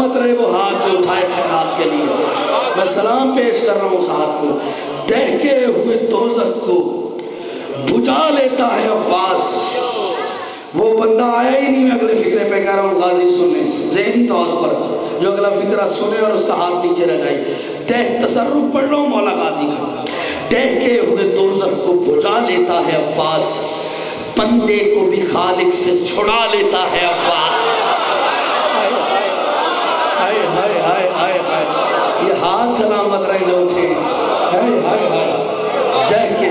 سلامت رہے وہ ہاتھ جو اٹھائے خیرات کے لیے. میں سلام پیش کر رہا ہوں اس ہاتھ کو. دہکے ہوئے دوزخ کو بجھا لیتا ہے عباس. وہ بندہ آیا ہی نہیں. میں اگلے فکرے پہ کہہ رہا ہوں غازی سنیں ذہنی طور پر, جو اگلا فکرہ سنے اور اس کا ہاتھ نیچے رہ جائے. تصرف پڑھ رہا ہوں مولا غازی کا. دہکے ہوئے دوزخ کو بجھا لیتا ہے عباس, بندے کو بھی خالق سے چھڑا لیتا ہے عباس. ہائے ہائے ہائے ہائے ہائے, یہ ہاتھ سلامت رہے جو تھے. ہائے ہائے ہائے, دہکے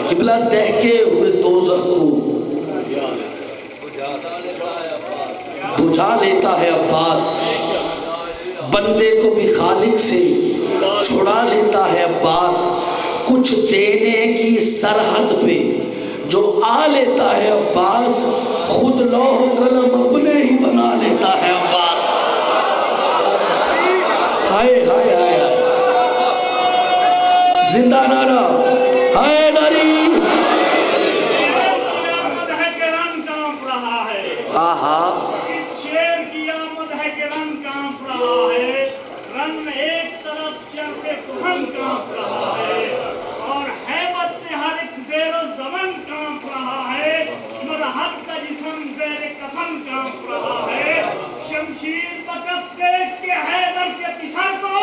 قبلہ دہکے ہوئے دوزخ کو بجھا لیتا ہے عباس, بندے کو بھی خالق سے چھڑا لیتا ہے عباس. کچھ دینے کی سرحد پہ جو آ لیتا ہے عباس, خود لوح و قلم اپنے ہی بنا لیتا ہے عباس. ہائے ہائے ہائے, زندہ نعرہ ہائے ناری. آہا, اس شیر کی آمد ہے کہ رنگ کانپ رہا ہے, رنگ ایک طرف چل کے کہن کانپ رہا ہے, اور حیبت سے ہر ایک زیر و زمن کانپ رہا ہے, مرحب کا جسم زیر کفن کانپ رہا ہے. شمشیر بکف دیکھ کے حیدر کے پسر کو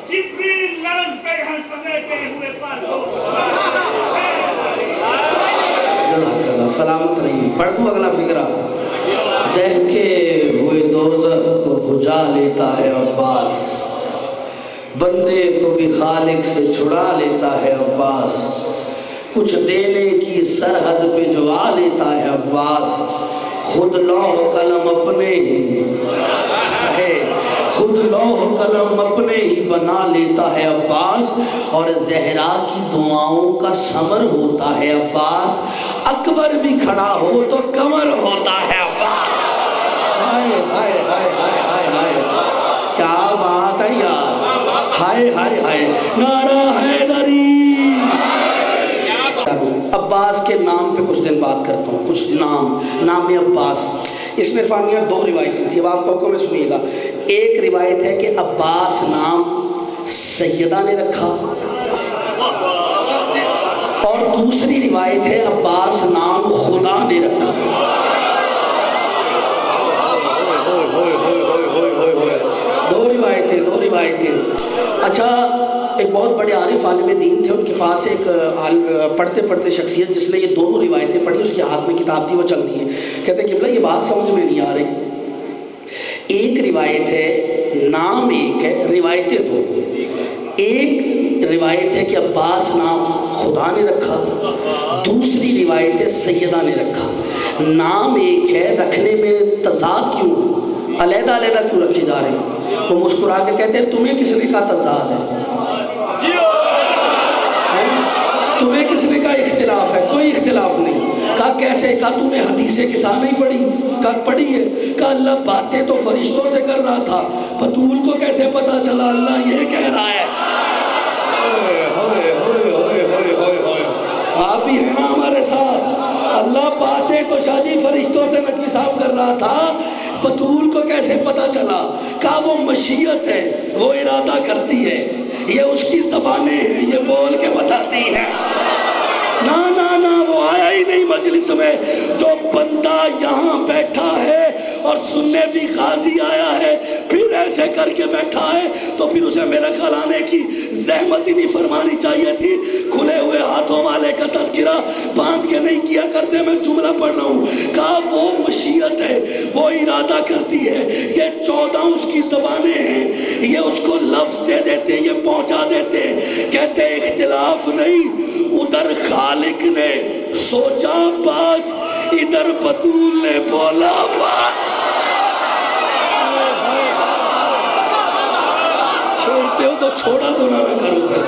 جبریل لرز گئے ہیں سمیٹے ہوئے پر کو. سلامت رہی. پڑھ دوں اگلا فکرہ. دہکے ہوئے دوزخ کو بجھا لیتا ہے عباس, بندے کو بھی خالق سے چھڑا لیتا ہے عباس. کچھ دینے کی سرحد پہ جو آ لیتا ہے عباس, خود لوح و قلم اپنے ہی بنا لیتا ہے عباس. اور زہرا کی دعاؤں کا ثمر ہوتا ہے عباس, اکبر بھی کھڑا ہو تو کمر ہوتا ہے عباس. ہائے ہائے ہائے ہائے ہائے ہائے, کیا بات ہے یار. ہائے ہائے ہائے, نعرہ حیدری. عباس کے نام پہ کچھ دن بات کرتا ہوں. کچھ نام عباس, اس میں عرفانیہ دو روایتیں تھی. اب آپ کو میں سنیے گا. ایک روایت ہے کہ عباس نام سیدہ نے رکھا, اور دوسری روایت ہے عباس نام خدا نے رکھا. دو روایتیں. اچھا, ایک بہت بڑے عارف عالم دین تھے, ان کے پاس ایک پڑھتے شخصیت جس نے یہ دونوں روایتیں پڑھی, اس کے ہاتھ میں کتاب تھی, وہ چل دی ہے. کہتے ہیں کہ یہ بات سمجھ میں نہیں آ رہی. ایک روایت ہے نام ایک ہے, روایتیں دو. ایک روایت ہے کہ عباس نام خدا نے رکھا, دوسری روایت ہے سیدہ نے رکھا. نام ایک ہے, رکھنے میں تضاد کیوں, علیحدہ کیوں رکھے جا رہے ہیں؟ وہ مسکرا کے کہتے ہیں تمہیں کس نے کہا تضاد ہے, تمہیں کس نے کہا اختلاف ہے؟ کوئی اختلاف نہیں. کہا کیسے؟ کہا تم نے حدیث کسا نہیں پڑھی؟ کہا پڑھی ہے. کہا اللہ باتیں تو فرشتوں سے کر رہا تھا, بطول کو کیسے پتا چلا اللہ یہ کہہ رہا ہے؟ آپ بھی ہیں نا ہمارے ساتھ. اللہ باتیں تو شاہ جی فرشتوں سے نقوی صاحب کر رہا تھا, بطول کو کیسے پتا چلا؟ کہا وہ مشیت ہے, وہ ارادہ کرتی ہے, یہ اس کی زبانیں ہیں, یہ بول کے بتاتی ہے. نا وہ آیا ہی نہیں مجلس میں. جو بندہ یہاں بیٹھا ہے اور سننے بھی غازی آیا ہے, پھر ایسے کر کے بیٹھا ہے, تو پھر اسے میرے خیال آنے کی زحمت ہی نہیں فرمانی چاہیے تھی. کھلے ہوئے ہاتھوں والے کا تذکرہ باندھ کے نہیں کیا کرتے. میں جملہ پڑھ رہا ہوں. کہا وہ مشیت ہے, وہ ارادہ کرتی ہے, یہ 14 اس کی زبانیں ہیں, یہ اس کو لفظ دے دیتے ہیں, یہ پہنچا دیتے ہیں. کہتے اختلاف نہیں, ادھر خالق نے سوچا بات, ادھر بطول نے بولا بات. چھوڑتے ہو تو چھوڑا تو نہ کرو پھر.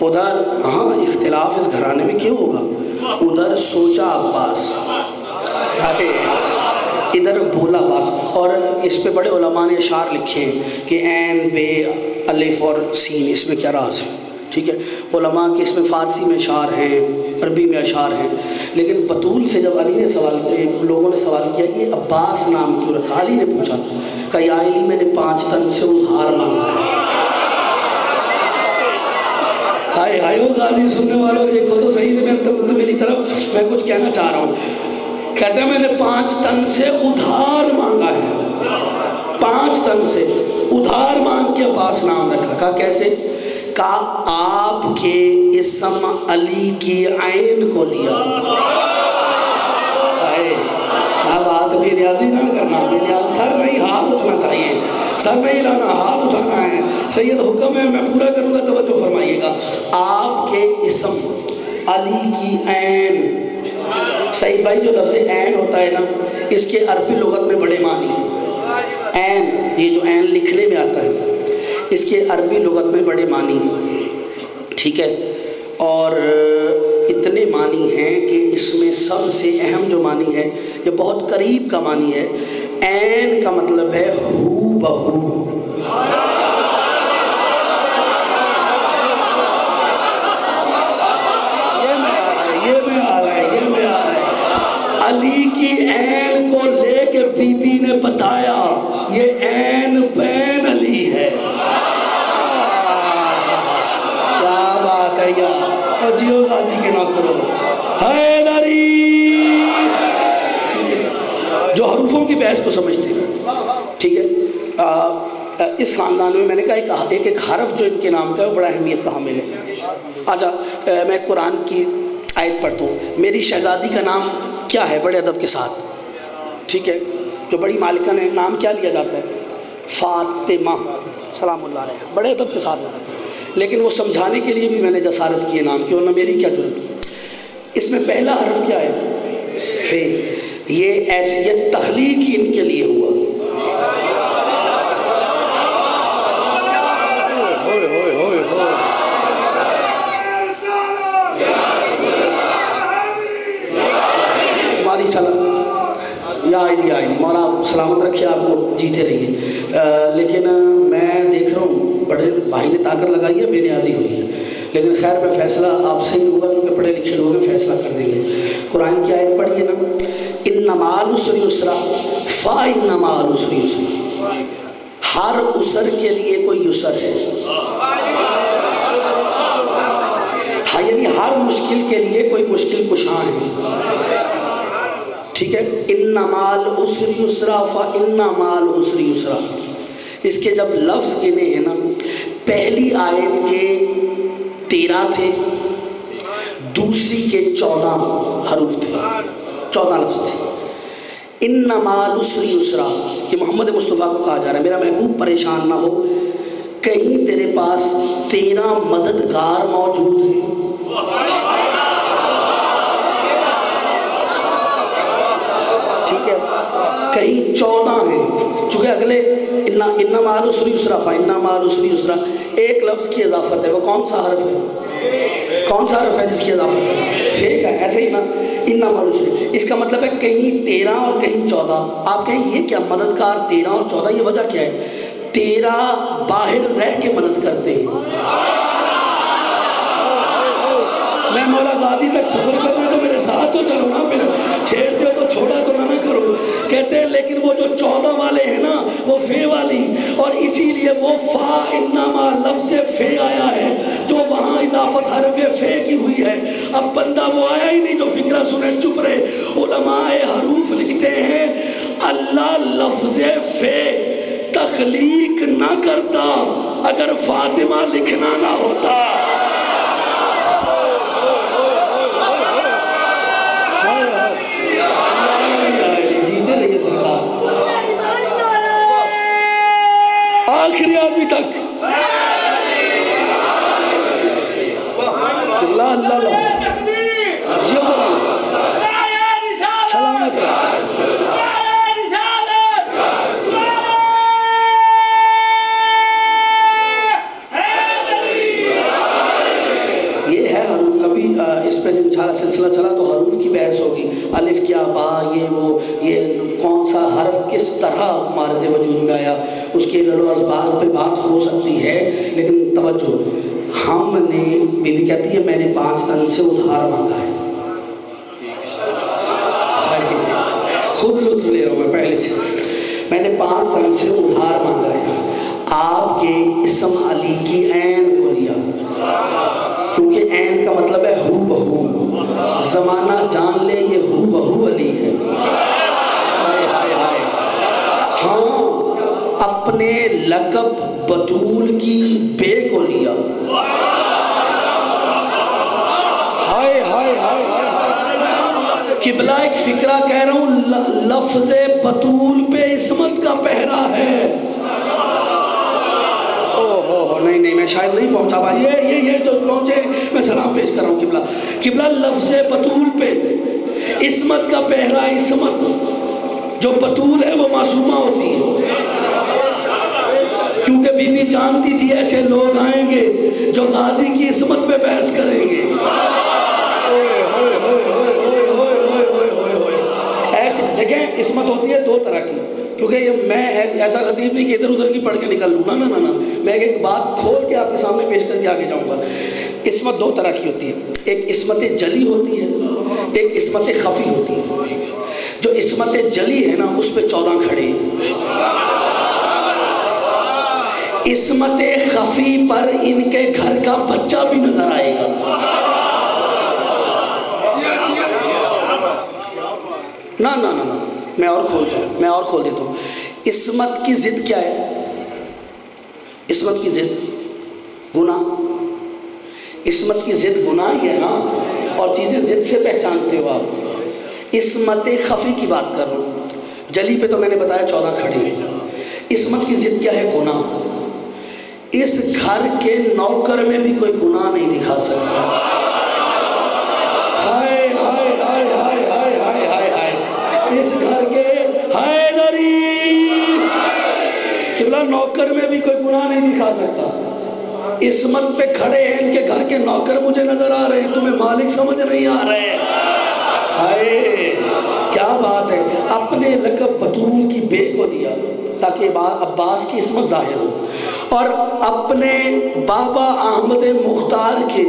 ادھر ہاں اختلاف اس گھرانے میں کیوں ہوگا، ادھر سوچا عباس، ادھر بولا عباس. اور اس پہ بڑے علماء نے اشعار لکھے ہیں کہ عین بے الف اور سین اس میں کیا راز ہے. ٹھیک ہے، علماء کے اس میں فارسی میں اشعار ہیں، عربی میں اشعار ہیں. لیکن بطول سے جب علی نے سوال کیا، لوگوں نے سوال کیا کہ عباس نام کیوں رکھا، علی نے پوچھا کہ یا علی میں نے 5 تن سے ادھار مانگا ہے. ہائے ہائے وہ غازی سننے والوں دیکھو تو صحیح ہے، میری طرف میں کچھ کہنا چاہ رہا ہوں. کہتے ہیں میں نے 5 تن سے ادھار مانگا ہے، 5 تن سے ادھار مانگ کے عباس نام رکھا. کہا کیسے؟ کہا آپ کے اسم علی کی عین کو لیا. کیا بات، بے نیازی نہ کرنا، بے نیاز، سر نہیں ہاتھ اٹھنا چاہیے، سر نہیں لانا، ہاتھ اٹھانا ہے. سید حکم ہے، میں پورا کروں گا، توجہ فرمائیے گا. آپ کے اسم علی کی عین. صحیح بھائی، جو لفظ عین ہوتا ہے نا، اس کے عربی لغت میں بڑے معنی ہیں. عین، یہ جو عین لکھنے میں آتا ہے، اس کے عربی لغت میں بڑے معنی ہیں. ٹھیک ہے، اور اتنے معنی ہیں کہ اس میں سب سے اہم جو معنی ہے، یہ بہت قریب کا معنی ہے. عین کا مطلب ہے ہو بہو. علی کی عین کو لے کے بی بی نے بتایا یہ عین بین علی ہے. کیا بات ہے یار، اور جیو غازی کے نہ کرو حیدری. جو حروفوں کی بحث کو سمجھتے ہیں، ٹھیک ہے، اس خاندان میں نے کہا ایک حرف جو ان کے نام کا ہے وہ بڑا اہمیت کا حامل ہے. اچھا، میں قرآن کی آیت پڑھتا ہوں. میری شہزادی کا نام کیا ہے بڑے ادب کے ساتھ؟ ٹھیک ہے، جو بڑی مالکن ہے نام کیا لیا جاتا ہے؟ فاطمہ سلام اللہ علیہ، بڑے ادب کے ساتھ. لیکن وہ سمجھانے کے لیے بھی میں نے جسارت کی ہے نام کی، ورنہ میری کیا ضرورت. اس میں پہلا حرف کیا ہے؟ فے. یہ ایسیت تخلیق ان کے لیے ہوا. یا مولا سلامت رکھے آپ کو، جیتے رہیے. لیکن میں دیکھ رہا ہوں بڑے بھائی نے طاقت لگائی ہے، بے نیازی ہوئی ہے. لیکن خیر میں فیصلہ آپ سے ہی ہوگا، کیونکہ پڑھے لکھے لوگ ہیں، فیصلہ کر دیں گے. قرآن کی آیت پڑھیے نا، ان مع العسر یسرا فإن مع العسر یسرا. ہر عسر کے لیے کوئی یسر ہے. ہاں، یعنی ہر مشکل کے لیے کوئی مشکل کشاں ہے. ٹھیک ہے، ان مع العسر یسرا فإن مع العسر یسرا. اس کے جب لفظ گنے ہیں نا، پہلی آیت کے 13 تھے، دوسری کے 14 حروف تھے، 14 لفظ تھے. ان مع العسر یسرا، کہ محمد مصطفیٰ کو کہا جا رہا ہے میرا محبوب پریشان نہ ہو، کہیں تیرے پاس 13 مددگار موجود ہیں. ٹھیک ہے، کہیں 14 ہیں، چونکہ اگلے ان مع العسر یسرا فإن مع العسر یسرا ایک لفظ کی اضافت ہے. وہ کون سا حرف ہے؟ کون سا حرف ہے جس کی اضافت ہے؟ فے کا. ایسے ہی نا، ان مع العسر، اس کا مطلب ہے کہیں 13 اور کہیں 14. آپ کہیں یہ کیا مددگار 13 اور 14، یہ وجہ کیا ہے؟ 13 باہر رہ کے مدد کرتے ہیں. میں مولا غازی تک سفر کرنا تو میرے ساتھ تو چلو نا، پھر چھیڑتے ہو تو چھوڑا تو نہ کرو. کہتے ہیں لیکن وہ جو 14 والے ہیں نا، وہ فے والی، اور اسی لیے وہ فا انما لفظ فے آیا ہے، جو وہاں اضافت حرف فے کی ہوئی ہے. اب بندہ وہ آیا ہی نہیں جو فکرہ سنے چپ رہے. علماء حروف لکھتے ہیں اللہ لفظ فے تخلیق نہ کرتا اگر فاطمہ لکھنا نہ ہوتا. آخری آدمی تک اللہ اللہ اللہ جی سلامت سلسلہ چلا تو حروف کی بحث ہوگی، الف کیا، با، یہ کون سا حرف کس طرح معرض وجود میں آیا، اس کے علل و اسباب پہ بات ہو سکتی ہے، لیکن توجہ، ہم نے، بی بی کہتی ہے میں نے 5 تن سے ادھار مانگا ہے، خود لطف لے رہا ہوں میں پہلے سے، میں نے 5 تن سے ادھار مانگا ہے، آپ کے اسم علی کی عین کو لیا، کیونکہ عین کا مطلب ہے ہو بہو، زمانہ جان لے یہ ہو بہو علی ہے، ہائے ہائے ہائے، ہاں اپنے لقب بطول کی بے کو لیا، ہائے ہائے ہائے قبلہ ایک فکرہ کہہ رہا ہوں، لفظ بطول پہ عصمت کا پہرا ہے، نہیں میں شاید نہیں پہنچا پا، یہ جو پہنچے میں سلام پیش کر رہا ہوں، قبلہ لفظ بطول پہ عصمت کا پہرا، عصمت جو بطول ہے وہ معصومہ ہوتی ہے، کیونکہ بی بی جانتی تھی ایسے لوگ آئیں گے جو غازی کی عصمت پہ بحث کریں گے، ایسے دیکھیں عصمت ہوتی ہے 2 طرح کی، کیونکہ یہ میں ایسا خطیب نہیں کہ ادھر ادھر کی پڑھ کے نکل لوں، نا میں ایک بات کھول کے آپ کے سامنے پیش کر کے آگے جاؤں گا۔ عصمت 2 طرح کی ہوتی ہے، ایک عصمت جلی ہوتی ہے، ایک عصمت خفی ہوتی ہے، جو عصمت جلی ہے نا اس پہ 14 کھڑے، عصمت خفی پر ان کے گھر کا بچہ بھی نظر آئے گا، نا میں اور کھول دیتا ہوں، عصمت کی ضد کیا ہے؟ عصمت کی ضد گناہ، عصمت کی ضد گناہ ہی ہے نا، اور چیزیں ضد سے پہچانتے ہو آپ، عصمت خفی کی بات کر رہا ہوں، جلی پہ تو میں نے بتایا 14 کھڑے، عصمت کی ضد کیا ہے؟ گناہ، اس گھر کے نوکر میں بھی کوئی گناہ نہیں دکھا سکتا، ہائے ہائے ہائے ہائے ہائے ہائے ہائے ہائے، اس گھر کے حیدری قبلہ نوکر میں بھی کوئی گناہ نہیں دکھا سکتا، عصمت پہ کھڑے ہیں ان کے گھر کے نوکر مجھے نظر آ رہے ہیں، تمہیں مالک سمجھ نہیں آ رہے، ہائے کیا بات ہے، اپنے لقب بطول کی بے کو دیا تاکہ عباس کی عصمت ظاہر ہو، اور اپنے بابا احمد مختار کے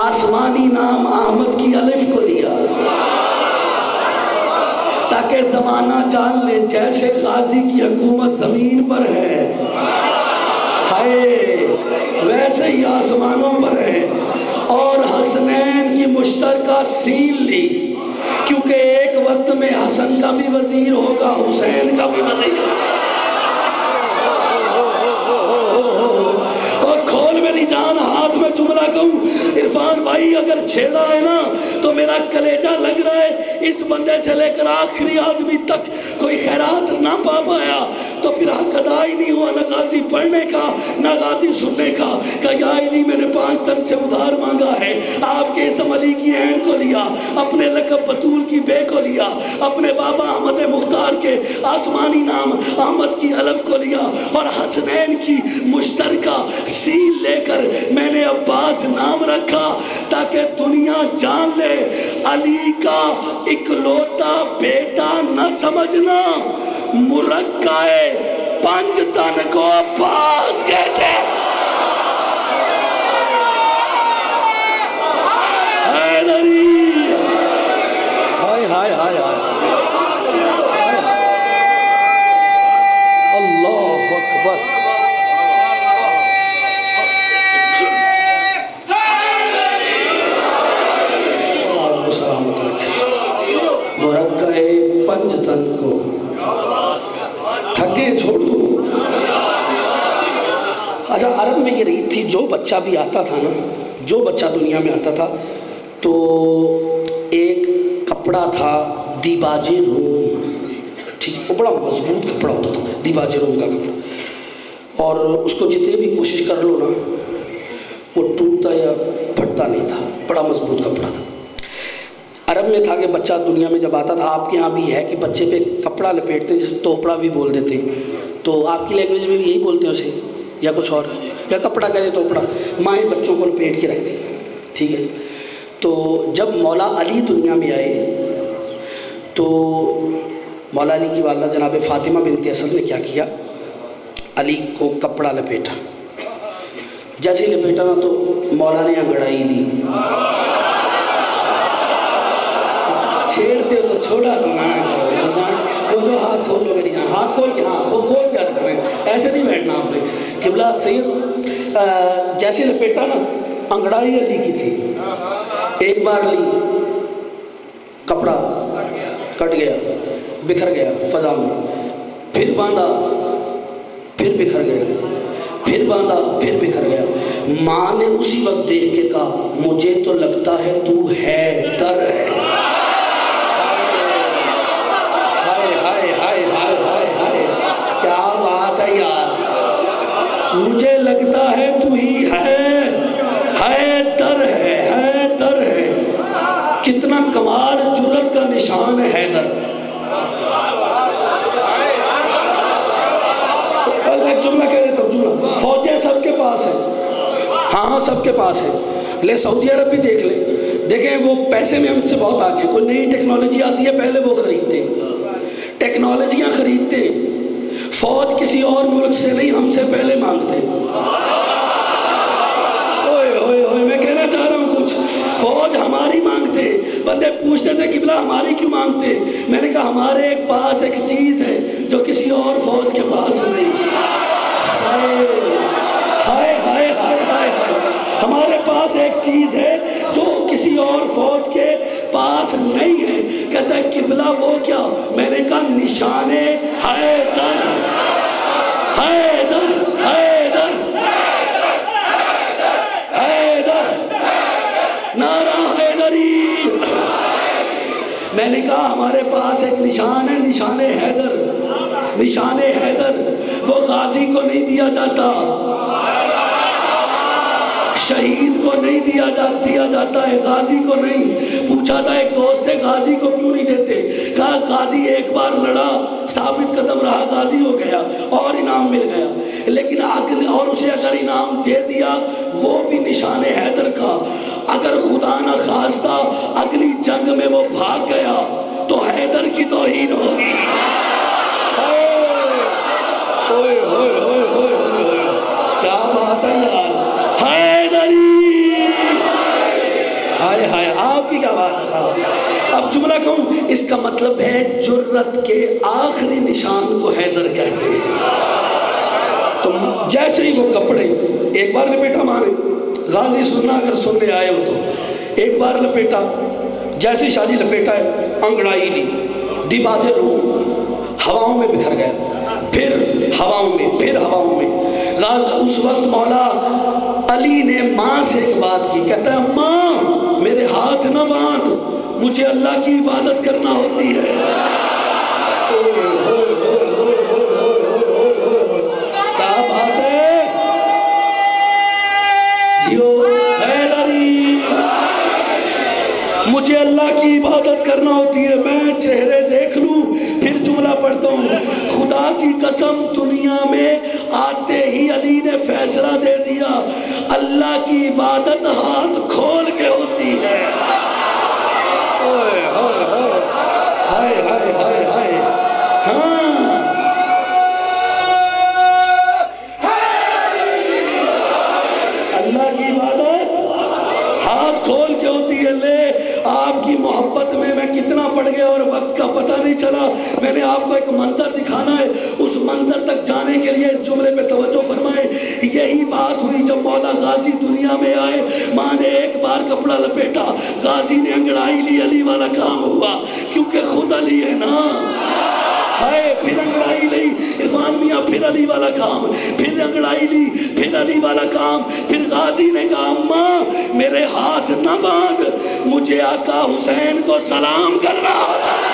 آسمانی نام احمد کی الف کو دیا تاکہ زمانہ جان لے جیسے غازی کی حکومت زمین پر ہے، ہائے ویسے ہی آسمانوں پر ہے، اور حسنین کی مشترکہ سین لی، کیونکہ ایک وقت میں حسن کا بھی وزیر ہوگا، حسین کا بھی وزیر، اور کھول میری جان ہاتھ میں جملہ کہوں، عرفان بھائی اگر چھیڑا ہے نا تو میرا کلیجہ لگ رہا ہے، اس بندے سے لے کر آخری آدمی تک کوئی خیرات نہ پا پایا تو پھر حق ادا ہی نہیں ہوا، نہ غازی پڑھنے کا نہ غازی سننے کا، کہ یا علی میں نے 5 تن سے ادھار مانگا ہے، آپ کے اسم علی کی عین کو لیا، اپنے لقب بطول کی بے کو لیا، اپنے بابا احمد مختار کے آسمانی نام احمد کی الف کو لیا، اور حسنین کی مشترکہ سین لے کر میں نے عباس نام رکھا تاکہ دنیا جان لے علی کا اکلوتا بیٹا نہ سمجھنا، مرکہ 5 تن کو عباس کہتے ہیں، حیدری، ہائے ہائے ہائے ہائے، اللہ اکبر، مرکہ 5 تن کو تھکے چھوڑ دو۔ اچھا عرب میں یہ ریت تھی، جو بچہ بھی آتا تھا نا، جو بچہ دنیا میں آتا تھا تو ایک کپڑا تھا دیباج روم، ٹھیک، وہ بڑا مضبوط کپڑا ہوتا تھا، دیباج روم کا کپڑا، اور اس کو جتنے بھی کوشش کر لو نا وہ ٹوٹتا یا پھٹتا نہیں تھا، بڑا مضبوط کپڑا تھا۔ عرب میں تھا کہ بچہ دنیا میں جب آتا تھا، آپ کے ہاں بھی ہے کہ بچے پہ کپڑا لپیٹتے ہیں، جسے توپڑا بھی بول دیتے ہیں، تو آپ کی لینگویج میں بھی یہی بولتے ہیں اسے، یا کچھ اور، یا کپڑا کہتے توپڑا، مائیں بچوں کو لپیٹ کے رکھتی ہیں، ٹھیک ہے۔ تو جب مولا علی دنیا میں آئے تو مولا علی کی والدہ جناب فاطمہ بنت اسد نے کیا کیا، علی کو کپڑا لپیٹا، جیسے ہی لپیٹا نا تو مولا نے انگڑائی لی، چھیڑتے ہو تو چھوڑا تو نہ کرو، وہ جو ہاتھ کھول لو میری جان، ہاتھ کھول کے، ہاں کھول کے رکھ رہے ہیں، ایسے نہیں بیٹھنا آپ نے قبلہ سید۔ جیسے لپیٹا نا انگڑائی علی کی تھی، ایک بار لی کپڑا کٹ گیا، بکھر گیا فضا میں، پھر باندھا، پھر بکھر گیا، پھر باندھا، پھر بکھر گیا۔ ماں نے اسی وقت دیکھ کے کہا مجھے تو لگتا ہے تو حیدر ہے۔ ہائے ہائے ہائے ہائے ہائے ہائے، کیا بات ہے یار، مجھے لگتا ہے تو ہی ہے، حیدر ہے، حیدر ہے۔ کتنا کمال جرت کا نشان ہے حیدر۔ ایک جملہ کہہ دیتا ہوں، جملہ، فوجیں سب کے پاس ہیں، ہاں سب کے پاس ہے، لے سعودی عرب بھی دیکھ لیں، دیکھیں وہ پیسے میں ہم سے بہت آگے، کوئی نئی ٹیکنالوجی آتی ہے پہلے وہ خریدتے ہیں، ٹیکنالوجیاں خریدتے ہیں، فوج کسی اور ملک سے نہیں ہم سے پہلے مانگتے ہیں۔ میں کہنا چاہ رہا ہوں کچھ، فوج ہماری مانگتے، بندے پوچھتے تھے قبلہ ہماری کیوں مانگتے، میں نے کہا ہمارے ایک پاس ایک چیز ہے جو کسی اور فوج کے پاس نہیں۔ ہائے ہائے ہائے ہائے، ہمارے پاس ایک چیز ہے جو کسی اور فوج کے پاس نہیں ہے۔ کہتا ہے قبلہ وہ کیا، میں نے کہا نشان حیدر، حیدر، حیدر، حیدر، نعرہ حیدری۔ میں نے کہا ہمارے پاس ایک نشان ہے، نشان حیدر، نشان حیدر، وہ غازی کو نہیں دیا جاتا، شہید کو نہیں دیا جاتا ہے، غازی کو نہیں۔ پوچھا تھا ایک دوست سے غازی کو کیوں نہیں دیتے، کہا غازی ایک بار لڑا، ثابت قدم رہا، غازی ہو گیا اور انعام مل گیا، لیکن اور اسے اگر انعام دے دیا وہ بھی نشان حیدر کا، اگر خدا نہ خواستہ اگلی جنگ میں وہ بھاگ گیا تو حیدر کی توہین ہوگی۔ کیا بات ہے یار، حیدری، ہائے ہائے، آپ کی کیا بات ہے صاحب۔ اب جملہ کہوں، اس کا مطلب ہے جرت کے آخری نشان کو حیدر کہتے ہیں۔ تو جیسے ہی وہ کپڑے ایک بار لپیٹا، مانے غازی سننا اگر سننے آئے ہو تو ایک بار لپیٹا، جیسے ہی شادی لپیٹا ہے انگڑائی لی، دیباز روح ہواؤں میں بکھر گیا، پھر ہواؤں میں، پھر ہواؤں میں۔ اس وقت مولا علی نے ماں سے ایک بات کی، کہتا ہے ماں میرے ہاتھ نہ باندھ، مجھے اللہ کی عبادت کرنا ہوتی ہے۔ کیا بات ہے، جیو حیدری، مجھے اللہ کی عبادت کرنا ہوتی ہے، میں چہرے دیکھ لوں پھر جملہ پڑھتا ہوں۔ خدا کی قسم دنیا میں آتے ہی علی نے فیصلہ دے دیا، اللہ کی عبادت ہاتھ کھول کے ہوتی ہے۔ ہائے ہائے ہائے ہائے، ہاں اللہ کی عبادت ہاتھ کھول کے ہوتی ہے۔ لے آپ کی محبت میں کتنا پڑ گیا اور وقت کا پتہ نہیں چلا۔ میں نے آپ کو ایک منظر دکھانا ہے، اس منظر تک جانے کے لیے اس جملے پہ توجہ فرمائیں۔ یہی بات ہوئی جب مولا غازی دنیا میں آئے، ماں نے ایک بار کپڑا لپیٹا، غازی نے انگڑائی لی، علی والا کام ہوا، کیونکہ خود علی ہے نا۔ ہائے، پھر انگڑائی لی عرفان میاں، پھر علی والا کام، پھر انگڑائی لی، پھر علی والا کام، پھر غازی نے کہا ماں میرے ہاتھ نہ باندھ، مجھے آقا حسین کو سلام کرنا ہوتا ہے۔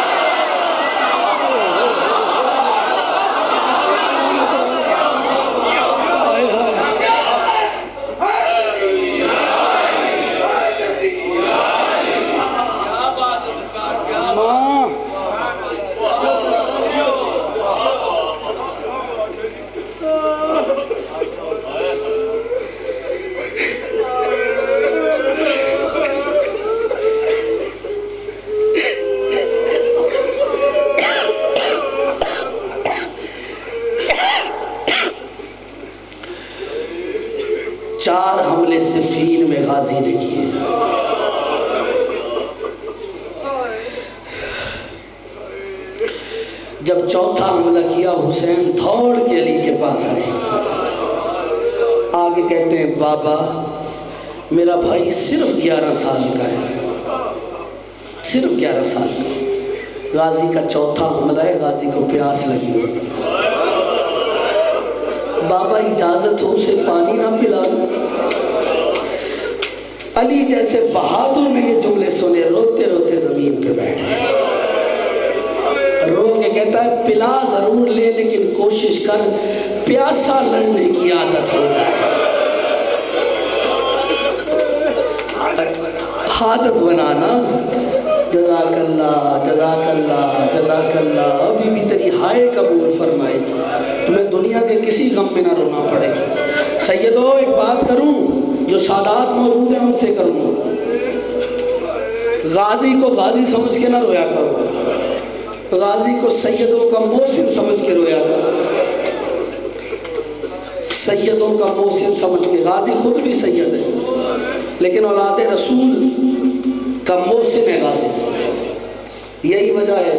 غازی نے کیے۔ جب چوتھا حملہ کیا حسین دوڑ کے علی کے پاس آئے، آگے کہتے ہیں بابا میرا بھائی صرف 11 سال کا ہے، صرف 11 سال کا، غازی کا چوتھا حملہ ہے، غازی کو پیاس لگی ہے، بابا اجازت ہو اسے پانی نہ پلا دو۔ علی جیسے بہادر نے یہ جملے سنے، روتے روتے زمین پہ بیٹھے، رو کے کہتا ہے پلا ضرور لے لیکن کوشش کر پیاسا لڑنے کی عادت ہو جائے، عادت بنانا۔ جزاک اللہ جزاک اللہ جزاک اللہ، ابھی بھی تیری ہائے قبول فرمائی، تمہیں دنیا کے کسی غم میں نہ رونا پڑے۔ سیدو ایک بات کروں جو سادات موجود ہیں ان سے کروں، غازی کو غازی سمجھ کے نہ رویا کرو، غازی کو سیدوں کا محسن سمجھ کے رویا کرو، سیدوں کا محسن سمجھ کے۔ غازی خود بھی سید ہے لیکن اولاد رسول کا محسن ہے غازی۔ یہی وجہ ہے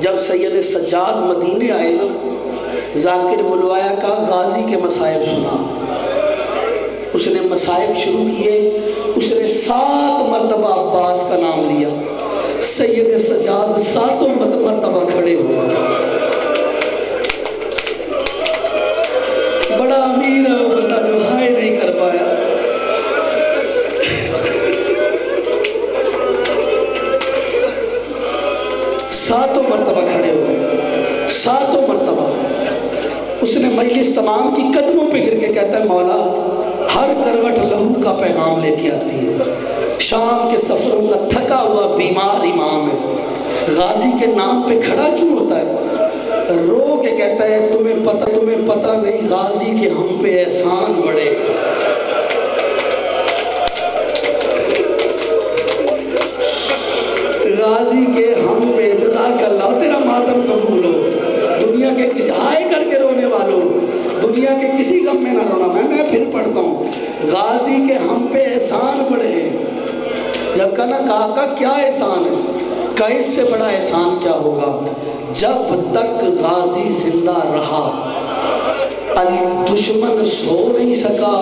جب سید سجاد مدینے آئے نا، ذاکر بلوایا کا غازی کے مصائب سنا، اس نے مصائب شروع کیے، اس نے 7 مرتبہ عباس کا نام لیا، سید سجاد 7 مرتبہ کھڑے ہوا، بڑا امیر ہے وہ بندہ جو ہائے نہیں کر پایا۔ 7 مرتبہ کھڑے ہوئے، 7 مرتبہ اس نے مجلس تمام کی قدموں پہ گر کے کہتا ہے مولا ہر کروٹ لہو کا پیغام لے کے آتی ہے، شام کے سفروں کا تھکا ہوا بیمار امام ہے، غازی کے نام پہ کھڑا کیوں ہوتا ہے؟ رو کے کہتا ہے تمہیں پتہ نہیں غازی کے ہم پہ احسان بڑے، غازی کے ہم پہ، جزاک اللہ، تیرا ماتم قبول ہو، دنیا کے کسی ہائے کر کے رونے والوں، دنیا کے کسی غم میں نہ رونا۔ میں پھر پڑھتا ہوں، غازی کے ہم پہ احسان بڑے ہیں۔ جب کہا کیا احسان ہے؟ کہ اس سے بڑا احسان کیا ہوگا؟ جب تک غازی زندہ رہا دشمن سو نہیں سکا،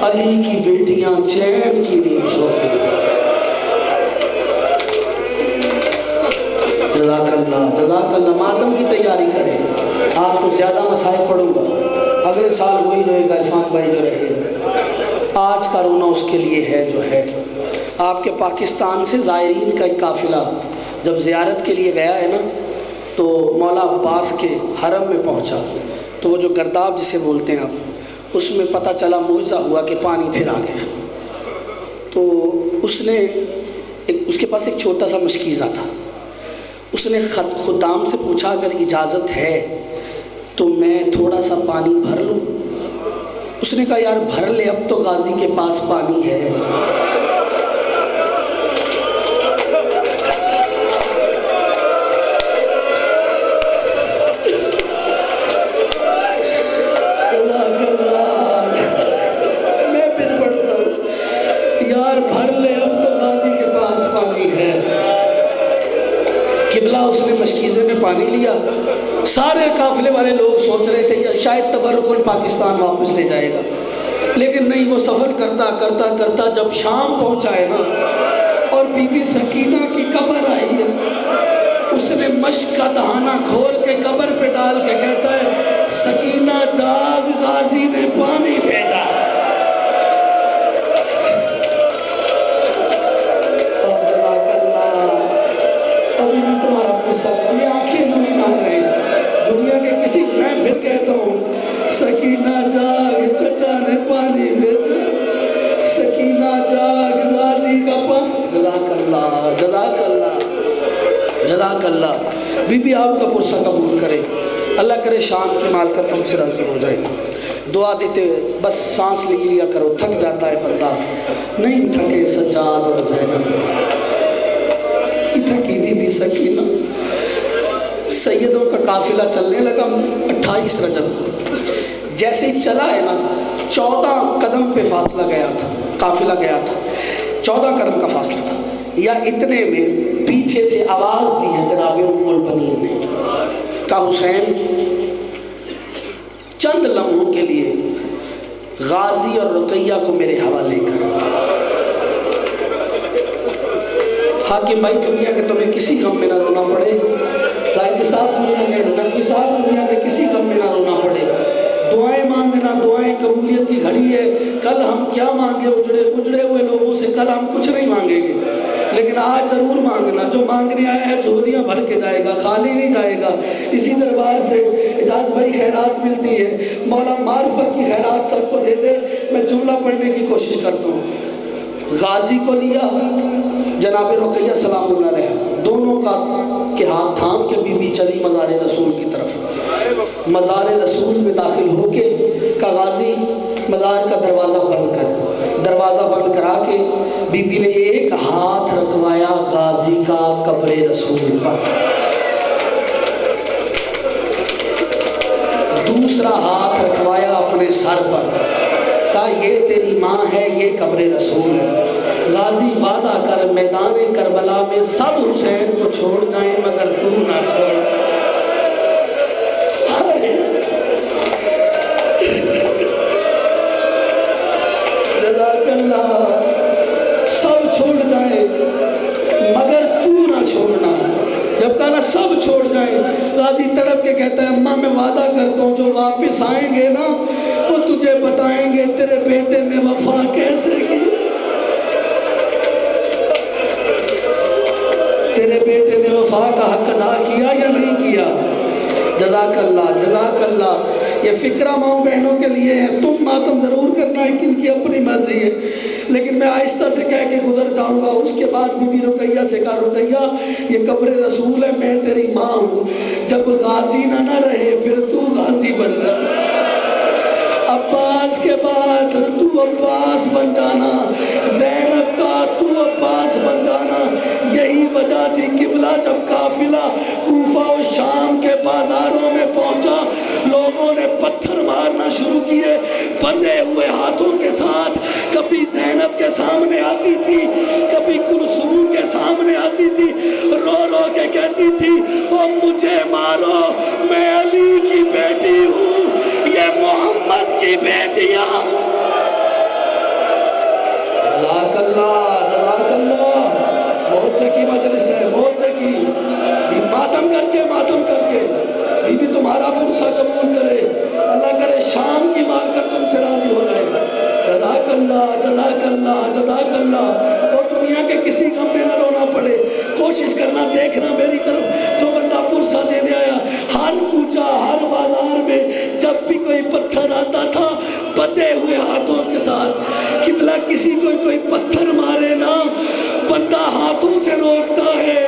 علی کی بیٹیاں چین کی نیند سوتی۔ جزاک اللہ جزاک اللہ، ماتم کی تیاری کریں، آج کو زیادہ مسائل پڑھوں گا، اگلے سال وہی رہے گا عرفان بھائی جو رہے، آج کا رونا اس کے لیے ہے جو ہے۔ آپ کے پاکستان سے زائرین کا ایک قافلہ جب زیارت کے لیے گیا ہے نا، تو مولا عباس کے حرم میں پہنچا، تو وہ جو گرداب جسے بولتے ہیں آپ، اس میں پتہ چلا معجزہ ہوا کہ پانی پھر آ گیا، تو اس نے اس کے پاس ایک چھوٹا سا مشکیزہ تھا، اس نے خدام سے پوچھا اگر اجازت ہے تو میں تھوڑا سا پانی بھر لوں؟ اس نے کہا یار بھر لے، اب تو غازی کے پاس پانی ہے۔ میں پھر پڑھتا ہوں، یار بھر لے اب تو غازی کے پاس پانی ہے۔ قبلہ اس نے مشکیزے میں پانی لیا، سارے قافلے والے لوگ سوچ رہے تھے شاید تبرکن پاکستان واپس لے جائے گا، لیکن نہیں، وہ سفر کرتا کرتا کرتا جب شام پہنچا ہے نا، اور بی بی سکینہ کی قبر آئی ہے، اس نے مشک کا دہانہ کھول کے قبر پہ ڈال کے کہتا ہے سکینہ جاگ، غازی نے پانی بھیجا۔ یہ آنکھیں نمی نہ رہے دنیا کے کسی، میں پھر کہتا ہوں سکینہ جاگ، چچا نے پانی بھیجا، سکینہ جاگ، غازی کا پانی۔ جزاک اللہ جزاک اللہ جزاک اللہ۔ بی بی آپ کا پرسہ قبول کرے، اللہ کرے شام کی مالکت ہم سے راضی ہو جائے۔ دعا دیتے بس سانس لے لیا کرو، تھک جاتا ہے بندہ، نہیں تھکے سجاد اور زینب، تھکی بی بی سکینہ۔ سیدوں کا قافلہ چلنے لگا 28 رجب، جیسے ہی چلا ہے نا 14 قدم پہ فاصلہ گیا تھا، قافلہ گیا تھا، 14 قدم کا فاصلہ تھا. یا اتنے میں پیچھے سے آواز دی ہے جناب ام البنین نے، کہا حسین چند لمحوں کے لیے غازی اور رقیہ کو میرے حوالے کر. حاکم بھائی دنیا کے تمہیں کسی غم میں نہ رونا پڑے، ظاہر صاحب دنیا کے، نقوی صاحب دنیا کے کسی غم میں نہ رونا پڑے. دعائیں مانگنا، دعائیں قبولیت کی گھڑی ہے. کل ہم کیا مانگے اجڑے ہوئے لوگوں سے، کل ہم کچھ نہیں مانگیں گے، لیکن آج ضرور مانگنا. جو مانگنے آیا ہے جھولیاں بھر کے جائے گا، خالی نہیں جائے گا. اسی دربار سے اجاز بھائی خیرات ملتی ہے، مولا معرفت کی خیرات سب کو دے دے. میں جملہ پڑھنے کی کوشش کرتا ہوں. غازی کو لیا جناب رقیہ سلام اللہ علیہ، دونوں کا کے ہاتھ تھام کے بی بی چلی مزار رسول کی طرف. مزار رسول میں داخل ہو کے کا غازی مزار کا دروازہ بند کر، دروازہ بند کرا کے بی بی نے ایک ہاتھ رکھوایا غازی کا قبر رسول پر، دوسرا ہاتھ رکھوایا اپنے سر پر، کہا یہ تیری ماں ہے، یہ قبر رسول ہے. غازی وعدہ کر میدان کربلا میں سب حسین کو چھوڑ جائیں مگر تو نہ چھوڑ. جزاک اللہ، سب چھوڑ جائیں مگر تو نہ چھوڑنا. جب کہا نا سب چھوڑ جائیں، غازی تڑپ کے کہتا ہے اماں میں وعدہ کرتا ہوں جو واپس آئیں گے نا وہ تجھے بتائیں گے تیرے بیٹے نے وفا کیسے کی، تیرے بیٹے نے وفا کا حق ادا کیا یا نہیں کیا. جزاک اللہ، جزاک اللہ. یہ فکرہ ماؤں بہنوں کے لیے ہے. تم ماتم ضرور کرنا ہے کہ ان کی اپنی مرضی ہے، لیکن میں آہستہ سے کہہ کے گزر جاؤں گا. اس کے بعد بی بی رقیہ سے کہا رقیہ یہ قبر رسول ہے، میں تیری ماں ہوں، جب غازی نہ رہے پھر تو غازی بن جا. عباس کے بعد تو عباس بن جانا، زینب کا تو عباس بن جانا. یہی وجہ تھی قبلہ جب قافلہ کوفہ و شام کے بازاروں میں پہنچا، لوگوں نے پتھر مارنا شروع کیے بندھے ہوئے ہاتھوں کے ساتھ. کبھی زینب کے سامنے آتی تھی، کبھی کلثوم کے سامنے آتی تھی، رو رو کے کہتی تھی او مجھے مارو، میں علی کی بیٹی ہوں، یہ محمد کی بیٹیاں. جزاک اللہ، جزاک اللہ. بہت چکی مجلس ہے، بہت چکی. ماتم کر کے، ماتم کر کے بی بی تمہارا پرسہ قبول کرے، اللہ کرے شام کی مال کر تم سے راضی ہو جائے. جزاک اللہ، جزاک اللہ، جزاک اللہ. اور دنیا کے کسی غم میں نہ رونا پڑے. کوشش کرنا، دیکھنا میری طرف جو بندہ پرسہ دینے آیا، ہر کوچہ ہر بازار میں جب بھی کوئی پتھر آتا تھا بندھے ہوئے ہاتھوں کے ساتھ. قبلہ کسی کو کوئی پتھر مارے نا بندہ ہاتھوں سے روکتا ہے،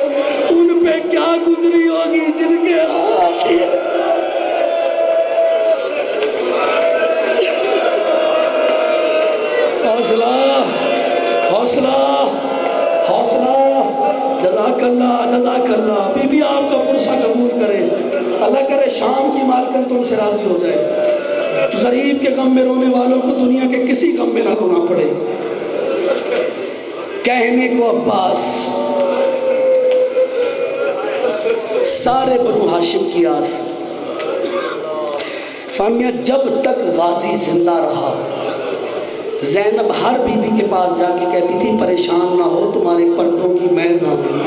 ان پہ کیا گزری ہوگی جن کے ہاتھ. حوصلہ، حوصلہ، حوصلہ. جزاک اللہ، جزاک اللہ. بی بی آپ کا پرسہ قبول کرے، اللہ کرے شام کی مالکن تم سے راضی ہو جائے. غریب کے غم میں رونے والوں کو دنیا کے کسی غم میں نہ رونا پڑے. کہنے کو عباس سارے بنو ہاشم کی آس. فہمیہ جب تک غازی زندہ رہا زینب ہر بی بی کے پاس جا کے کہتی تھی پریشان نہ ہو، تمہارے پردوں کی میں ضامن.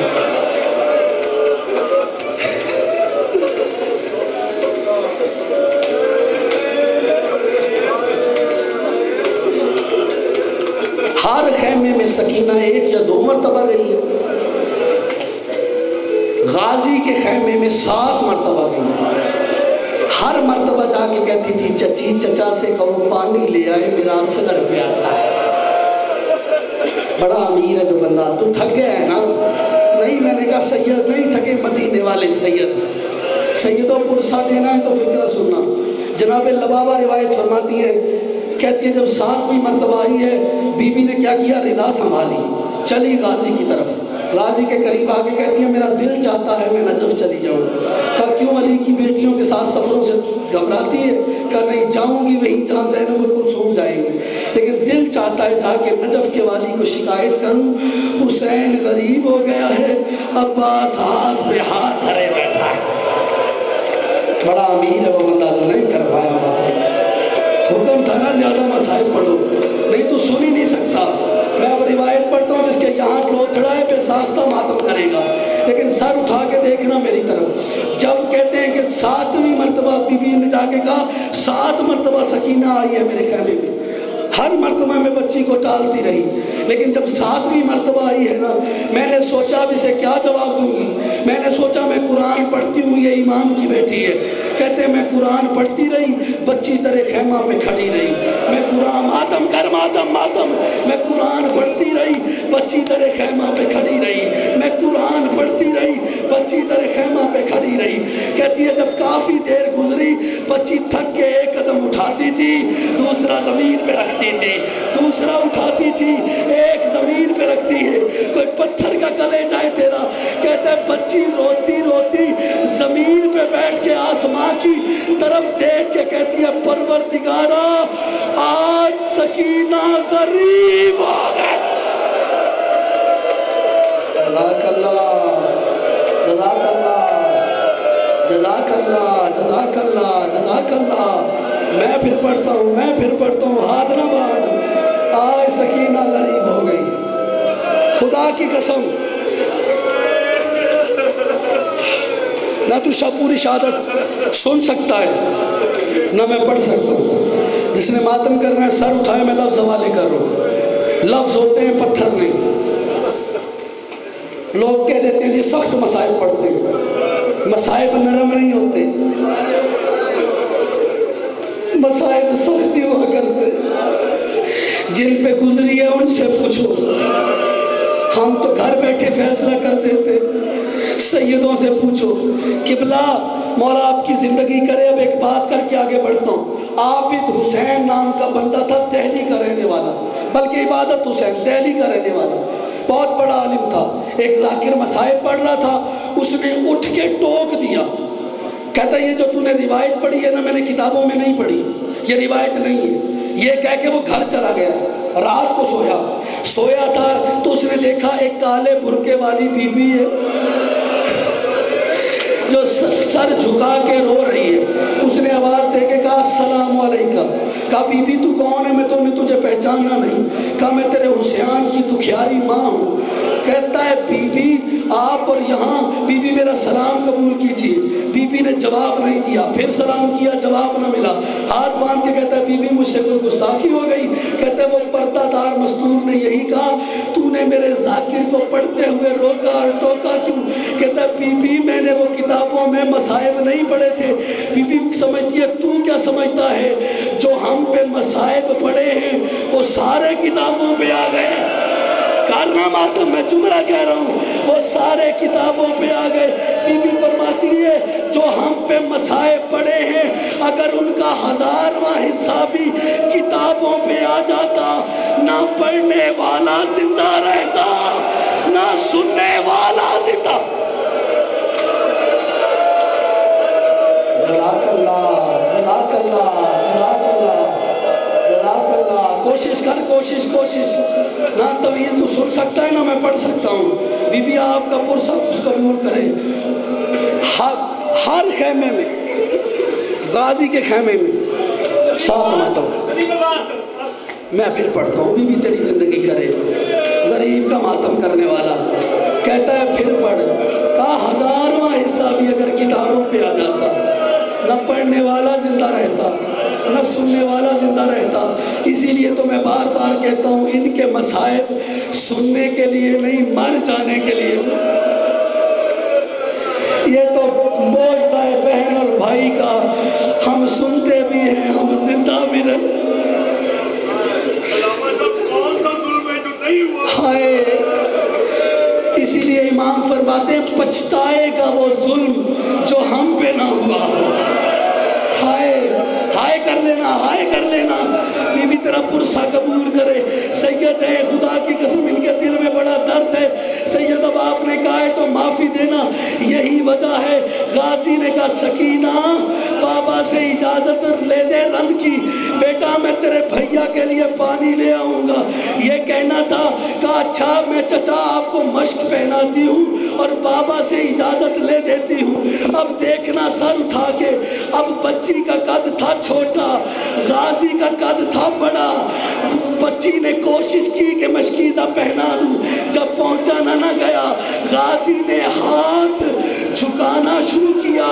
ہر خیمے میں سکینہ ایک یا 2 مرتبہ گئی ہے، غازی کے خیمے میں 7 مرتبہ گئی. ہر مرتبہ جا کے کہتی تھی چچی چچا سے کہو پانی لے آئے میرا صدر پیاسا ہے. بڑا امیر ہے جو بندہ، تو تھک گیا ہے نا؟ نہیں، میں نے کہا سید نہیں تھکے، مدینے والے سید. سیدوں پرسہ دینا ہے تو فکرہ سننا. جناب لبابہ روایت فرماتی ہے، کہتی ہے جب 7ویں مرتبہ آئی ہے بی بی نے کیا کیا، ردا سنبھالی، چلی غازی کی طرف. غازی کے قریب آگے کہتی ہے میرا دل چاہتا ہے میں نجف چلی جاؤں. کہا کیوں، علی کی بیٹیوں کے ساتھ سفروں سے گھبراتی ہے؟ کہا نہیں، جاؤں گی وہیں جہاں زینب و کلثوم جائیں گے. لیکن دل چاہتا ہے جا کے نجف کے والی کو شکایت کروں، حسین غریب ہو گیا ہے، عباس ہاتھ پہ ہاتھ دھرے بیٹھا ہے۔ بڑا امیر ہے وہ بندہ جو نہیں کر پایا بات۔ حکم تھا نا زیادہ مصائب پڑھو، نہیں تو سن ہی نہیں سکتا۔ میں اب روایت پڑھتا ہوں جس کے یہاں کلوتھ چڑھائے پہ ساختہ ماتم کرے گا، لیکن سر اٹھا کے دیکھنا میری طرف۔ جب کہتے ہیں کہ 7ویں مرتبہ بی بی نے جا کے کہا 7 مرتبہ سکینہ آئی ہے میرے خیمے میں، ہر مرتبہ میں بچی کو ٹالتی رہی، لیکن جب 7ویں مرتبہ آئی ہے نا، میں نے سوچا اب اسے کیا جواب دوں گی۔ میں نے سوچا میں قرآن پڑھتی ہوں، یہ امام کی بیٹی ہے۔ کہتے ہیں میں قرآن پڑھتی رہی، بچی تیرے خیمہ پہ کھڑی رہی۔ میں قرآن ماتم کر ماتم ماتم، میں قرآن پڑھتی رہی، بچی تیرے خیمہ پہ کھڑی رہی۔ میں قرآن پڑھتی رہی، بچی تیرے خیمہ پہ کھڑی رہی۔ کہتی ہے جب کافی دیر گزری، بچی تھک کے ایک قدم اٹھاتی تھی، دوسرا زمین پہ رکھتی تھی، دوسرا اٹھاتی تھی، ایک زمین پہ رکھتی ہے، کوئی پتھر کا کلیجہ ہے تیرا۔ کہتا ہے بچی روتی روتی زمین پہ بیٹھ کے آسمان کی طرف دیکھ کے کہتی ہے پروردگارا آج سکینہ غریب ہو گئے۔ جزاک اللہ، جزاک اللہ، جزاک اللہ، جزاک اللہ، جزاک اللہ۔ میں پھر پڑھتا ہوں، ہاتھ نہ باندھ، آج سکینہ غریب ہو گئی۔ خدا کی قسم نہ تو پوری شہادت سن سکتا ہے نہ میں پڑھ سکتا ہوں۔ جس نے ماتم کرنا ہے سر اٹھائے، میں لفظ حوالے کر رہا ہوں۔ لفظ ہوتے ہیں پتھر نہیں۔ لوگ کہہ دیتے ہیں جی سخت مصائب پڑھتے ہیں، مصائب نرم نہیں ہوتے، مصائب سختی ہوا کرتے۔ جن پہ گزری ہے ان سے پوچھو، ہم تو گھر بیٹھے فیصلہ کر دیتے۔ سیدوں سے پوچھو۔ قبلہ مولا آپ کی زندگی کرے۔ اب ایک بات کر کے آگے بڑھتا ہوں۔ عابد حسین نام کا بندہ تھا، دہلی کا رہنے والا، بلکہ عبادت حسین دہلی کا رہنے والا، بہت بڑا عالم تھا۔ ایک ذاکر مسائب پڑھ رہا تھا، اس نے اٹھ کے ٹوک دیا، کہتا یہ جو تو نے روایت پڑھی ہے نا میں نے کتابوں میں نہیں پڑھی، یہ روایت نہیں ہے۔ یہ کہہ کے وہ گھر چلا گیا، رات کو سویا تھا تو اس نے دیکھا ایک کالے برقعے والی بی بی ہے جو سر جھکا کے رو رہی ہے۔ اس نے آواز دے کے کہا السلام علیکم۔ کہا بی بی تو کون ہے؟ میں تو نے تجھے پہچانا نہیں۔ کہا میں تیرے حسین کی دکھیاری ماں ہوں۔ کہتا ہے بی بی آپ اور یہاں، بی بی میرا سلام قبول کیجیے۔ بی بی نے جواب نہیں دیا، پھر سلام کیا، جواب نہ ملا۔ ہاتھ باندھ کے کہتا ہے بی بی مجھ سے کوئی گستاخی ہو گئی؟ کہتا ہے وہ پردہ دار مستور نے یہی کہا تو نے میرے ذاکر کو پڑھتے ہوئے روکا اور ٹوکا کیوں؟ کہتا ہے بی بی میں نے وہ کتابوں میں مصائب نہیں پڑھے تھے۔ بی بی سمجھتی ہے تو کیا سمجھتا ہے جو ہم پہ مصائب پڑھے ہیں وہ سارے کتابوں پہ آ گئے؟ کارنامہ تو میں جملہ کہہ رہا ہوں، وہ سارے کتابوں پہ آ گئے۔ بی بی فرماتی ہے جو ہم پہ مصائب پڑے ہیں اگر ان کا 1000واں حصہ بھی کتابوں پہ آ جاتا، نہ پڑھنے والا زندہ رہتا نہ سننے والا زندہ۔ جزاک اللہ، جزاک اللہ، جزاک اللہ، جزاک اللہ۔ کوشش کر، کوشش نہ طویل تو سن سکتا ہے نہ میں پڑھ سکتا ہوں۔ بی بی آپ کا پرسہ اس کو نور کرے۔ ہر خیمے میں، غازی کے خیمے میں 7 مرتبہ میں پھر پڑھتا ہوں۔ بی بی تیری زندگی کرے، غریب کا ماتم کرنے والا کہتا ہے پھر پڑھ۔ کہا 1000واں حصہ بھی اگر کتابوں پہ آ جاتا، نہ پڑھنے والا زندہ رہتا نہ سننے والا زندہ رہتا۔ اسی لیے تو میں بار بار کہتا ہوں ان کے مصائب سننے کے لیے نہیں، مر جانے کے لیے۔ یہ تو معجزہ ہے بہن اور بھائی کا، ہم سنتے بھی ہیں، ہم زندہ بھی رہے۔ ہائے، اسی لیے امام فرماتے ہیں پچھتائے گا وہ ظلم جو ہم پہ نہ ہوا۔ ہائے ہائے کر لینا، ہائے کر لینا۔ بی بی تیرا پرسہ قبول کرے۔ سید ہے، خدا کی قسم ان کے دل میں بڑا درد ہے۔ سید اب آپ نے کہا ہے تو معافی دینا، یہی وجہ ہے غازی نے کہا سکینہ بابا سے اجازت لے دے رن کی، بیٹا میں تیرے بھیا کے لیے پانی لے آؤں گا۔ یہ کہنا تھا، کہا اچھا میں چچا آپ کو مشق پہناتی ہوں اور بابا سے اجازت لے دیتی ہوں۔ اب دیکھنا سر اٹھا کے، اب بچی کا قد تھا چھوٹا، غازی کا قد تھا بڑا۔ بچی نے کوشش کی کہ مشکیزہ پہنا دوں، جب پہنچانا نہ گیا، غازی نے ہاتھ جھکانا شروع کیا،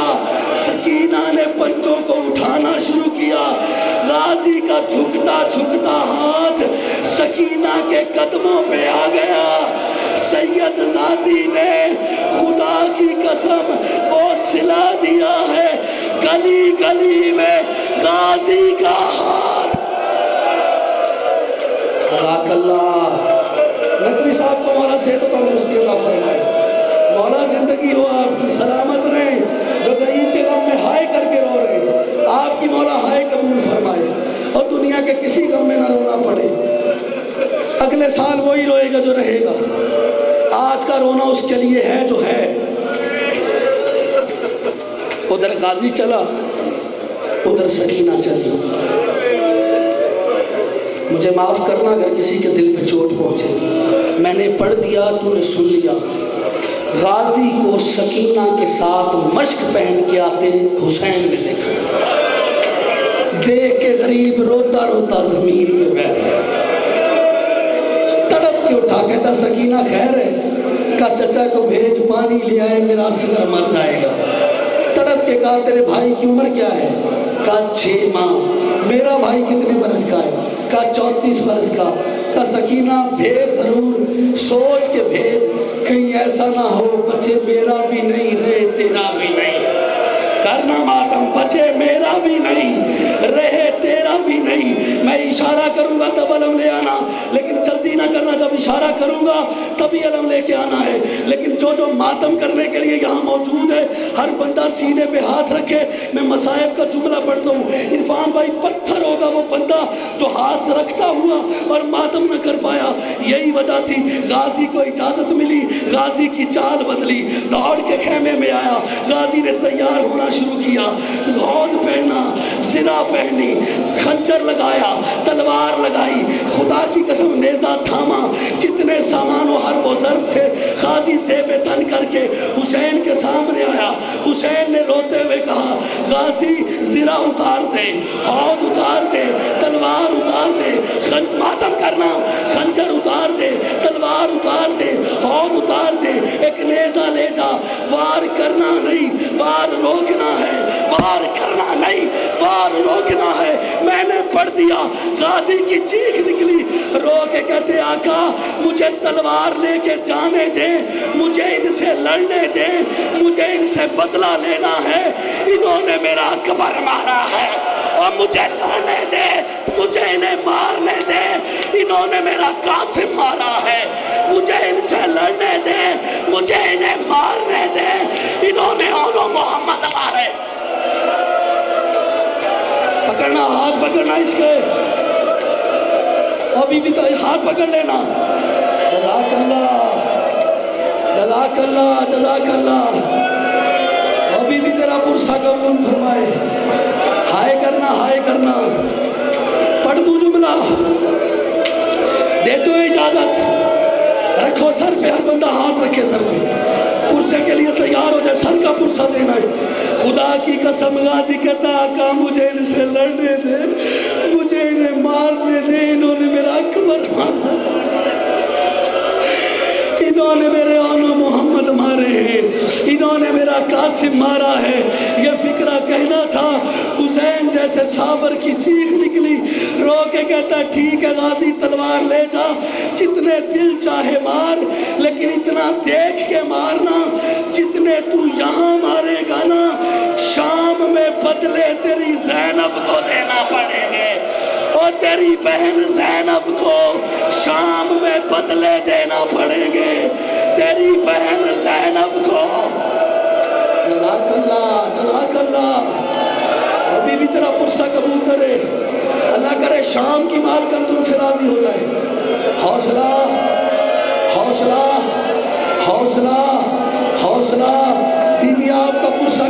سکینہ نے پنجوں کو اٹھانا شروع کیا۔ غازی کا جھکتا جھکتا ہاتھ سکینہ کے قدموں پہ آ گیا۔ سید زادی نے خدا کی قسم وہ سلا دیا ہے، گلی گلی میں غازی کا ہاتھ۔ جزاک اللہ۔ نقوی صاحب کو مولا صحت و تندرستی عطا فرمائے، مولا زندگی ہو آپ کی، سلامت رہیں۔ جو غریب کے غم میں ہائے کر کے رو رہے ہیں، آپ کی مولا ہائے قبول فرمائے اور دنیا کے کسی غم میں نہ رونا پڑے۔ اگلے سال وہی روئے گا جو رہے گا، آج کا رونا اس کے لیے ہے جو ہے۔ ادھر غازی چلا، ادھر سکینہ چلی۔ مجھے معاف کرنا اگر کسی کے دل پہ چوٹ پہنچے، میں نے پڑھ دیا تو نے سن لیا۔ غازی کو سکینہ کے ساتھ مشق پہن کے آتے حسین نے دیکھا، دیکھ کے غریب روتا روتا زمین پہ بیٹھ گیا، تڑپ کے اٹھا، کہتا سکینہ خیر ہے؟ کہا چچا کو بھیج پانی لے آئے، میرا اصغر مر جائے گا۔ تڑپ کے کہا تیرے بھائی کی عمر کیا ہے؟ کہا 6 ماہ۔ میرا بھائی کتنے برس کا ہے؟ کہا 34 برس کا۔ کہا سکینہ بھیج ضرور، سوچ کے بھیج، کہیں ایسا نہ ہو بچے میرا بھی نہیں رہے تیرا بھی نہیں، کرنا ماتم بچے میرا بھی نہیں رہے تیرا بھی نہیں۔ میں اشارہ کروں گا تب علم لے آنا، لیکن جلدی نہ کرنا، جب اشارہ کروں گا تبھی علم لے کے آنا ہے۔ لیکن جو ماتم کرنے کے لیے یہاں موجود ہے، ہر بندہ سینے پہ ہاتھ رکھے۔ میں مصائب کا جملہ پڑھتا ہوں، عرفان بھائی پتھر ہوگا وہ بندہ جو ہاتھ رکھتا ہوا اور ماتم نہ کر پایا۔ یہی وجہ تھی، غازی کو اجازت ملی، غازی کی چال بدلی، دوڑ کے خیمے میں آیا، غازی نے تیار ہونا شروع کیا، ہود پہنا، زرہ پہنی، خنجر لگایا، تلوار لگائی، خدا کی قسم نیزہ تھاما، جتنے سامان و حرب و ضرب تھے غازی زیب تن کر کے حسین کے سامنے آیا۔ حسین نے روتے ہوئے کہا غازی زرہ اتار دے، ہود اتار دے، تلوار اتار دے، ماتم کرنا، خنجر اتار دے، تلوار اتار دے، ہود اتار دے، ایک نیزہ لے جا، وار کرنا نہیں، وار روکنا ہے، وار کرنا نہیں، وار روکنا ہے۔ میں نے پڑھ دیا، غازی کی چیخ نکلی، رو کے کہتے آقا مجھے تلوار لے کے جانے دیں، مجھے ان سے لڑنے دیں، مجھے ان سے بدلہ لینا ہے، انہوں نے میرا اکبر مارا ہے اور مجھے لڑنے دے، مجھے انہیں مارنے دے، انہوں نے میرا قاسم مارا ہے، مجھے ان سے لڑنے دے، مجھے انہیں مارنے دے، انہوں نے اونو محمد مارے۔ پکڑنا، ہاتھ پکڑنا اس کے، ابھی بھی تو ہاتھ پکڑ لینا۔ جزاک اللہ، جزاک اللہ، جزاک اللہ، ابھی بھی تیرا پرسہ قبول فرمائے۔ ہائے کرنا، ہائے کرنا، پڑھ دوں جملہ، دے دو اجازت، رکھو سر پہ، ہر بندہ ہاتھ رکھے سر پہ، پرسے کے لیے تیار ہو جائے، سر کا پرسہ دینا ہے۔ خدا کی قسم غازی کہتا آقا مجھے ان سے لڑنے دے، مجھے انہیں مارنے دے، انہوں نے میرا اکبر مارا، انہوں نے میرے اونو محمد مارے ہیں، انہوں نے میرا قاسم مارا ہے۔ یہ فکرہ کہنا تھا، حسین جیسے صابر کی چیخ نکلی، رو کے کہتا ٹھیک ہے غازی تلوار لے جا، جتنے دل چاہے مار، لیکن اتنا دیکھ کے مارنا، جتنے تو یہاں مارے گا نا، شام میں بدلے تیری زینب کو دینا پڑیں گے، اور تیری بہن زینب کو شام میں بدلے دینا پڑیں گے، تیری بہن زینب کو۔ جزاک اللہ، جزاک اللہ، ابھی بھی تیرا پرسہ قبول کرے، اللہ کرے شام کی مال کر تم سے راضی ہو جائے۔ حوصلہ، حوصلہ، حوصلہ، حوصلہ، بی بی آپ کا پرسہ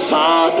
7